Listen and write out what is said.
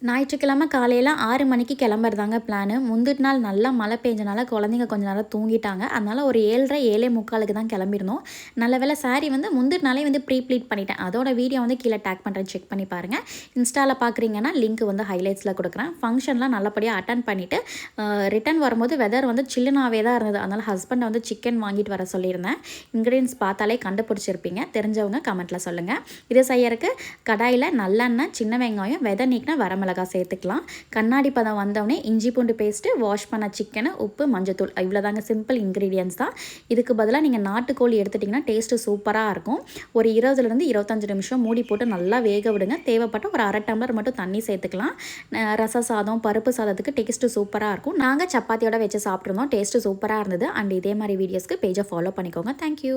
ஞாயிற்றுக்கிழமை காலையில் 6 மணிக்கு கிளம்புறதாங்க பிளானு. முந்தின நாள் நல்லா மழை பெஞ்சனால குழந்தைங்க கொஞ்சம் நேரம் தூங்கிட்டாங்க. அதனால் ஒரு 7:30 7:45 தான் கிளம்பியிருந்தோம். நல்ல வேளை சாரீ வந்து முந்தின நாளே வந்து ப்ளீட் பண்ணிட்டேன். அதோட வீடியோ வந்து கீழே டேக் பண்ணுறேன், செக் பண்ணி பாருங்கள். இன்ஸ்டாவில் பார்க்குறீங்கன்னா லிங்க் வந்து ஹைலைட்ஸில் கொடுக்குறேன். ஃபங்க்ஷன்லாம் நல்லபடியாக அட்டன் பண்ணிவிட்டு ரிட்டன் வரும்போது வெதர் வந்து சில்லுனாவே தான் இருந்தது. அதனால் ஹஸ்பண்டை வந்து சிக்கன் வாங்கிட்டு வர சொல்லியிருந்தேன். இன்க்ரீடியன்ஸ் பார்த்தாலே கண்டுபிடிச்சிருப்பீங்க, தெரிஞ்சவங்க கமெண்ட்டில் சொல்லுங்கள். இது செய்யறதுக்கு கடாயில் நல்லெண்ணெய், சின்ன வெங்காயம், விதை நீக்கின வரமிளகாய் சேர்த்துக்கலாம். கண்ணாடி பதம் வந்தோடனே இஞ்சி பூண்டு பேஸ்ட்டு, வாஷ் பண்ண சிக்கனு, உப்பு, மஞ்சத்தூள், இவ்வளோதாங்க. சிம்பிள் இன்க்ரீடியன்ஸ் தான். இதுக்கு பதிலாக நீங்கள் நாட்டுக்கோழி எடுத்துட்டிங்கன்னா டேஸ்ட்டு சூப்பராக இருக்கும். ஒரு 20லேருந்து 25 நிமிஷம் மூடி போட்டு நல்லா வேக விடுங்க. தேவைப்பட்ட ஒரு அரை டம்ளர் மட்டும் தண்ணி சேர்த்துக்கலாம். ரச சாதம், பருப்பு சாதத்துக்கு டேஸ்ட்டு சூப்பராக இருக்கும். நாங்கள் சப்பாத்தியோட வச்சு சாப்பிட்ருந்தோம். டேஸ்ட்டு சூப்பராக இருந்தது. அண்ட் இதே மாதிரி வீடியோஸ்க்கு பேஜை ஃபாலோ பண்ணிக்கோங்க. தேங்க்யூ.